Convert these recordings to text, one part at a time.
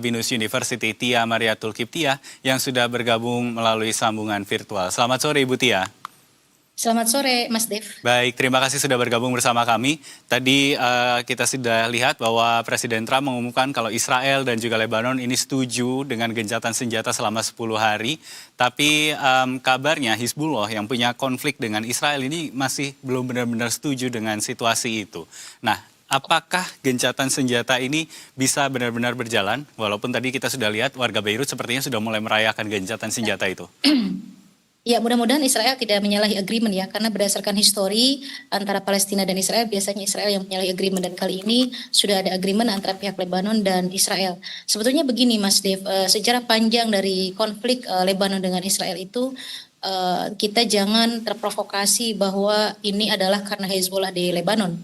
Binus University Tia Mariatul Kiptia yang sudah bergabung melalui sambungan virtual. Selamat sore Ibu Tia. Selamat sore Mas Dev. Baik, terima kasih sudah bergabung bersama kami. Tadi kita sudah lihat bahwa Presiden Trump mengumumkan kalau Israel dan juga Lebanon ini setuju dengan gencatan senjata selama 10 hari. Tapi kabarnya Hizbullah yang punya konflik dengan Israel ini masih belum benar-benar setuju dengan situasi itu. Nah, apakah gencatan senjata ini bisa benar-benar berjalan? Walaupun tadi kita sudah lihat warga Beirut sepertinya sudah mulai merayakan gencatan senjata itu. Ya, mudah-mudahan Israel tidak menyalahi agreement ya, karena berdasarkan histori antara Palestina dan Israel, biasanya Israel yang menyalahi agreement, dan kali ini sudah ada agreement antara pihak Lebanon dan Israel. Sebetulnya begini Mas Dev, sejarah panjang dari konflik Lebanon dengan Israel itu, kita jangan terprovokasi bahwa ini adalah karena Hezbollah di Lebanon.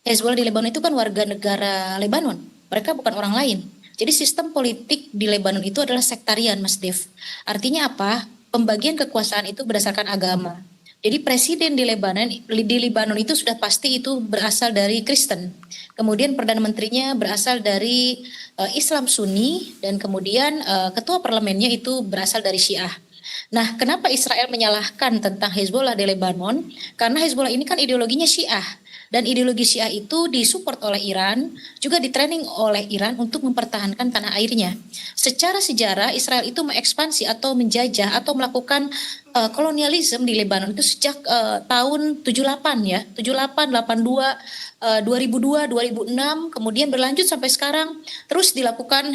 Hezbollah di Lebanon itu kan warga negara Lebanon, mereka bukan orang lain. Jadi sistem politik di Lebanon itu adalah sektarian Mas Dev. Artinya apa? Pembagian kekuasaan itu berdasarkan agama. Jadi presiden di Lebanon itu sudah pasti itu berasal dari Kristen. Kemudian perdana menterinya berasal dari Islam Sunni, dan kemudian ketua parlemennya itu berasal dari Syiah. Nah, kenapa Israel menyalahkan tentang Hezbollah di Lebanon? Karena Hezbollah ini kan ideologinya Syiah. Dan ideologi Syiah itu disupport oleh Iran, juga ditraining oleh Iran untuk mempertahankan tanah airnya. Secara sejarah, Israel itu mengekspansi atau menjajah atau melakukan kolonialisme di Lebanon itu sejak tahun 78 ya, 78, 82, 2002, 2006, kemudian berlanjut sampai sekarang, terus dilakukan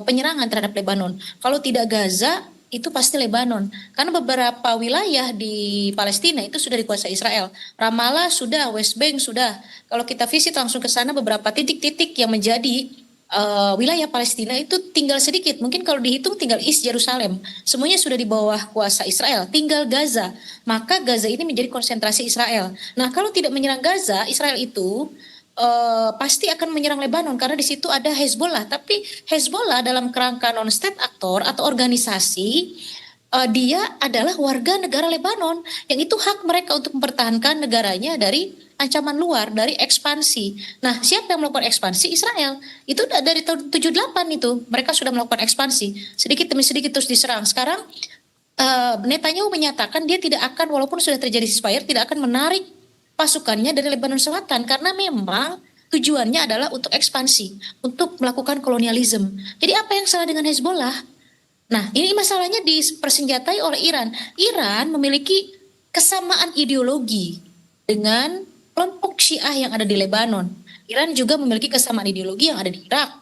penyerangan terhadap Lebanon. Kalau tidak Gaza, itu pasti Lebanon, karena beberapa wilayah di Palestina itu sudah dikuasai Israel. Ramallah sudah, West Bank sudah. Kalau kita visit langsung ke sana, beberapa titik-titik yang menjadi wilayah Palestina itu tinggal sedikit. Mungkin kalau dihitung tinggal East Jerusalem. Semuanya sudah di bawah kuasa Israel. Tinggal Gaza. Maka Gaza ini menjadi konsentrasi Israel. Nah, kalau tidak menyerang Gaza, Israel itu pasti akan menyerang Lebanon, karena di situ ada Hezbollah. Tapi Hezbollah dalam kerangka non-state actor atau organisasi, dia adalah warga negara Lebanon, yang itu hak mereka untuk mempertahankan negaranya dari ancaman luar, dari ekspansi. Nah, siapa yang melakukan ekspansi? Israel. Itu dari tahun 78 itu mereka sudah melakukan ekspansi, sedikit demi sedikit terus diserang. Sekarang Netanyahu menyatakan dia tidak akan, walaupun sudah terjadi ceasefire, tidak akan menarik pasukannya dari Lebanon Selatan, karena memang tujuannya adalah untuk ekspansi, untuk melakukan kolonialisme. Jadi apa yang salah dengan Hezbollah? Nah, ini masalahnya dipersenjatai oleh Iran. Iran memiliki kesamaan ideologi dengan kelompok Syiah yang ada di Lebanon. Iran juga memiliki kesamaan ideologi yang ada di Irak.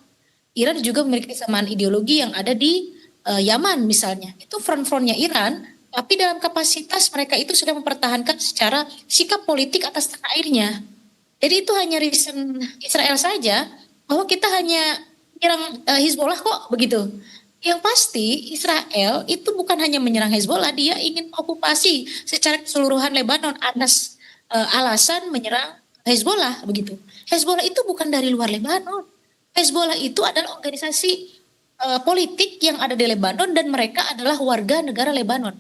Iran juga memiliki kesamaan ideologi yang ada di Yaman misalnya. Itu front-frontnya Iran. Tapi dalam kapasitas mereka itu sudah mempertahankan secara sikap politik atas tanah airnya. Jadi itu hanya reason Israel saja, bahwa kita hanya menyerang Hizbollah kok begitu. Yang pasti Israel itu bukan hanya menyerang Hezbollah, dia ingin okupasi secara keseluruhan Lebanon atas alasan menyerang Hezbollah begitu. Hezbollah itu bukan dari luar Lebanon. Hezbollah itu adalah organisasi politik yang ada di Lebanon, dan mereka adalah warga negara Lebanon.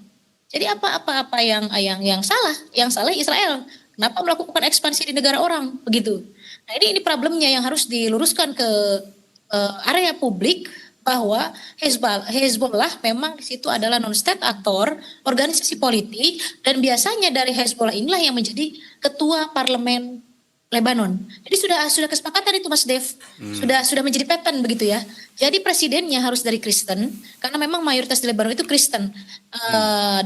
Jadi apa yang salah? Yang salah Israel. Kenapa melakukan ekspansi di negara orang begitu? Nah, ini problemnya yang harus diluruskan ke area publik, bahwa Hezbollah memang di situ adalah non-state actor, organisasi politik, dan biasanya dari Hezbollah inilah yang menjadi ketua parlemen Lebanon. Jadi sudah kesepakatan itu Mas Dev. Sudah menjadi pattern begitu ya. Jadi presidennya harus dari Kristen, karena memang mayoritas di Lebanon itu Kristen. 8-9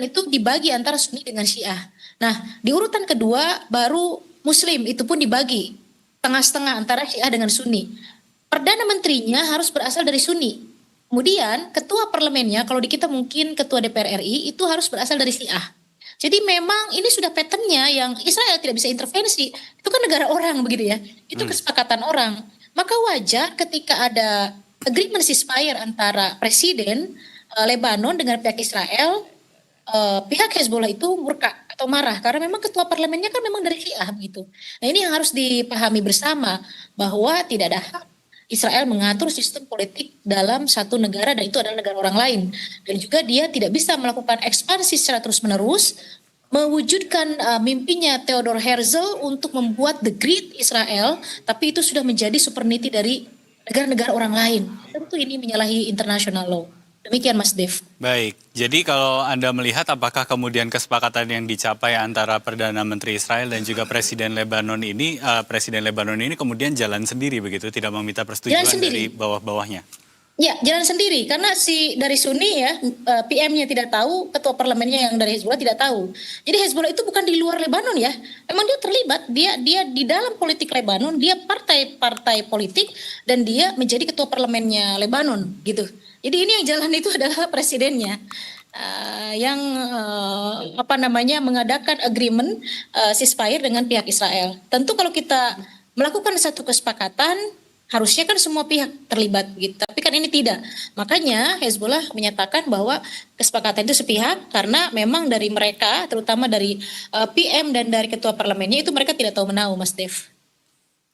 itu dibagi antara Sunni dengan Syiah. Nah, di urutan kedua baru Muslim, itu pun dibagi tengah-setengah antara Syiah dengan Sunni. Perdana menterinya harus berasal dari Sunni. Kemudian ketua parlemennya, kalau di kita mungkin ketua DPR RI, itu harus berasal dari Syiah. Jadi memang ini sudah patternnya yang Israel tidak bisa intervensi. Itu kan negara orang begitu ya. Itu kesepakatan orang. Maka wajar ketika ada agreement ceasefire antara presiden Lebanon dengan pihak Israel, pihak Hezbollah itu murka atau marah, karena memang ketua parlemennya kan memang dari Syiah begitu. Nah, ini yang harus dipahami bersama, bahwa tidak ada hak Israel mengatur sistem politik dalam satu negara, dan itu adalah negara orang lain. Dan juga dia tidak bisa melakukan ekspansi secara terus-menerus, mewujudkan mimpinya Theodor Herzl untuk membuat the Great Israel, tapi itu sudah menjadi supernity dari negara-negara orang lain. Tentu ini menyalahi international law. Demikian Mas Dev. Baik, jadi kalau Anda melihat apakah kemudian kesepakatan yang dicapai antara Perdana Menteri Israel dan juga Presiden Lebanon ini kemudian jalan sendiri begitu, tidak meminta persetujuan dari bawah-bawahnya? Ya, jalan sendiri karena dari Sunni ya PM-nya tidak tahu, ketua parlemennya yang dari Hezbollah tidak tahu. Jadi Hezbollah itu bukan di luar Lebanon ya. Memang dia terlibat, dia di dalam politik Lebanon, dia partai politik dan dia menjadi ketua parlemennya Lebanon gitu. Jadi ini yang jalan itu adalah presidennya. Yang mengadakan agreement ceasefire dengan pihak Israel. Tentu kalau kita melakukan satu kesepakatan harusnya kan semua pihak terlibat gitu, tapi kan ini tidak. Makanya Hezbollah menyatakan bahwa kesepakatan itu sepihak karena memang dari mereka, terutama dari PM dan dari ketua parlemennya itu mereka tidak tahu menahu, Mas Dev.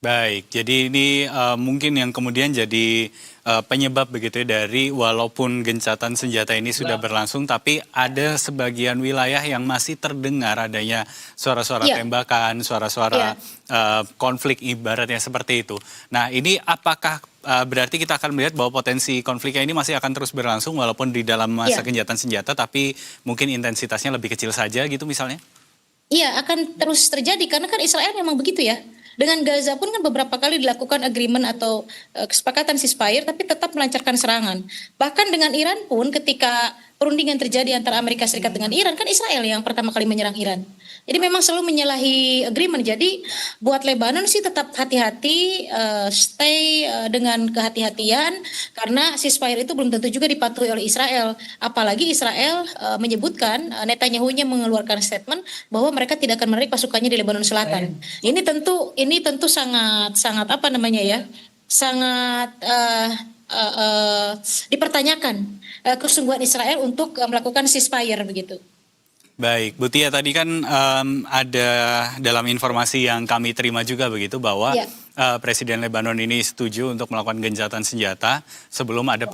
Baik, jadi ini mungkin yang kemudian jadi penyebab begitu ya dari walaupun gencatan senjata ini sudah berlangsung, tapi ada sebagian wilayah yang masih terdengar adanya suara-suara tembakan, suara-suara konflik ibaratnya seperti itu. Nah ini apakah berarti kita akan melihat bahwa potensi konfliknya ini masih akan terus berlangsung walaupun di dalam masa gencatan senjata, tapi mungkin intensitasnya lebih kecil saja gitu misalnya? Iya, akan terus terjadi karena kan Israel memang begitu ya. Dengan Gaza pun kan beberapa kali dilakukan agreement atau kesepakatan ceasefire tapi tetap melancarkan serangan. Bahkan dengan Iran pun ketika perundingan terjadi antara Amerika Serikat dengan Iran, kan Israel yang pertama kali menyerang Iran. Jadi memang selalu menyalahi agreement. Jadi buat Lebanon sih tetap hati-hati, stay dengan kehati-hatian karena ceasefire itu belum tentu juga dipatuhi oleh Israel. Apalagi Israel menyebutkan, Netanyahu-nya mengeluarkan statement bahwa mereka tidak akan menarik pasukannya di Lebanon Selatan. Ini tentu sangat sangat dipertanyakan kesungguhan Israel untuk melakukan ceasefire begitu. Baik, Bu Tia, tadi kan ada dalam informasi yang kami terima juga begitu bahwa Presiden Lebanon ini setuju untuk melakukan gencatan senjata sebelum ada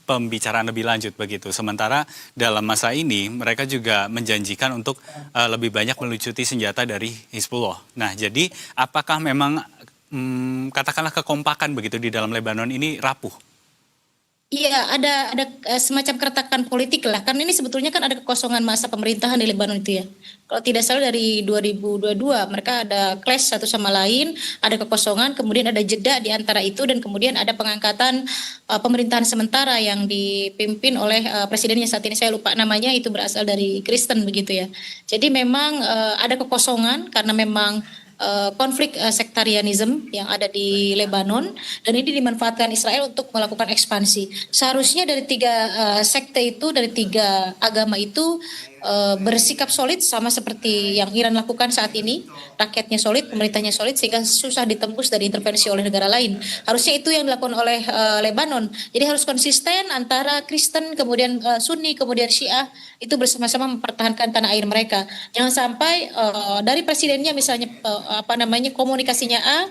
pembicaraan lebih lanjut begitu. Sementara dalam masa ini mereka juga menjanjikan untuk lebih banyak melucuti senjata dari Hizbullah. Nah, jadi apakah memang katakanlah kekompakan begitu di dalam Lebanon ini rapuh? Iya, ada semacam keretakan politik lah. Karena ini sebetulnya kan ada kekosongan masa pemerintahan di Lebanon itu ya. Kalau tidak salah dari 2022 mereka ada clash satu sama lain, ada kekosongan, kemudian ada jeda di antara itu dan kemudian ada pengangkatan pemerintahan sementara yang dipimpin oleh presidennya saat ini saya lupa namanya, itu berasal dari Kristen begitu ya. Jadi memang ada kekosongan karena memang konflik sektarianisme yang ada di Lebanon dan ini dimanfaatkan Israel untuk melakukan ekspansi. Seharusnya dari tiga sekte itu, dari tiga agama itu bersikap solid sama seperti yang Iran lakukan saat ini, rakyatnya solid, pemerintahnya solid sehingga susah ditembus dari intervensi oleh negara lain. Harusnya itu yang dilakukan oleh Lebanon. Jadi harus konsisten antara Kristen, kemudian Sunni, kemudian Syiah itu bersama-sama mempertahankan tanah air mereka. Jangan sampai dari presidennya misalnya komunikasinya A,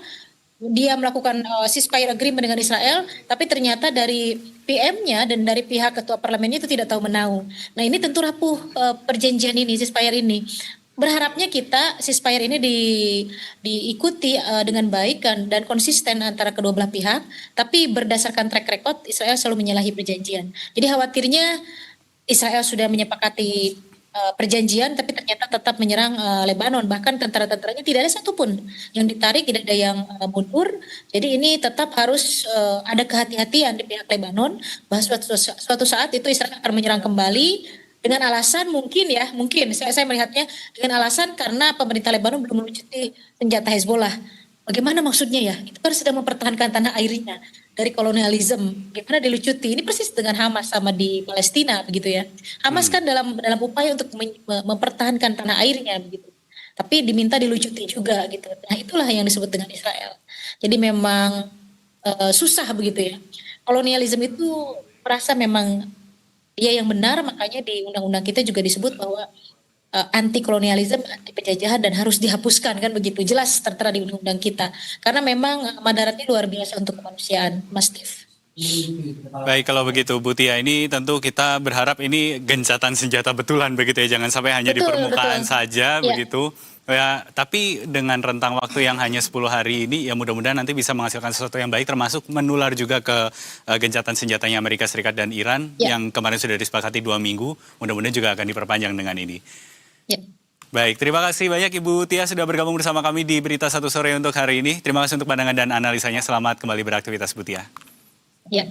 dia melakukan ceasefire agreement dengan Israel, tapi ternyata dari PM-nya dan dari pihak ketua parlemennya itu tidak tahu menahu. Nah ini tentu rapuh perjanjian ini, ceasefire ini. Berharapnya kita ceasefire ini diikuti dengan baik dan konsisten antara kedua belah pihak, tapi berdasarkan track record Israel selalu menyalahi perjanjian. Jadi khawatirnya Israel sudah menyepakati perjanjian tapi ternyata tetap menyerang Lebanon, bahkan tentara-tentaranya tidak ada satupun yang ditarik, tidak ada yang mundur. Jadi ini tetap harus ada kehati-hatian di pihak Lebanon bahwa suatu saat itu Israel akan menyerang kembali dengan alasan mungkin saya melihatnya dengan alasan karena pemerintah Lebanon belum melucuti senjata Hezbollah. Bagaimana maksudnya ya? Itu kan sedang mempertahankan tanah airnya dari kolonialisme. Gimana dilucuti? Ini persis dengan Hamas sama di Palestina begitu ya. Hamas kan dalam upaya untuk mempertahankan tanah airnya begitu. Tapi diminta dilucuti juga gitu. Nah, itulah yang disebut dengan Israel. Jadi memang susah begitu ya. Kolonialisme itu merasa memang dia yang benar, makanya di undang-undang kita juga disebut bahwa anti kolonialisme, anti penjajahan dan harus dihapuskan kan begitu, jelas tertera di undang-undang kita karena memang madaratnya luar biasa untuk kemanusiaan, Mas Dev. Baik, kalau begitu Bu Tia, ini tentu kita berharap ini gencatan senjata betulan begitu ya, jangan sampai hanya di permukaan saja begitu. Ya, tapi dengan rentang waktu yang hanya 10 hari ini, ya mudah-mudahan nanti bisa menghasilkan sesuatu yang baik, termasuk menular juga ke gencatan senjatanya Amerika Serikat dan Iran, Ya, yang kemarin sudah disepakati 2 minggu, mudah-mudahan juga akan diperpanjang dengan ini. ya, Baik, terima kasih banyak Ibu Tia sudah bergabung bersama kami di Berita Satu Sore untuk hari ini. Terima kasih untuk pandangan dan analisanya, selamat kembali beraktivitas Bu Tia. ya.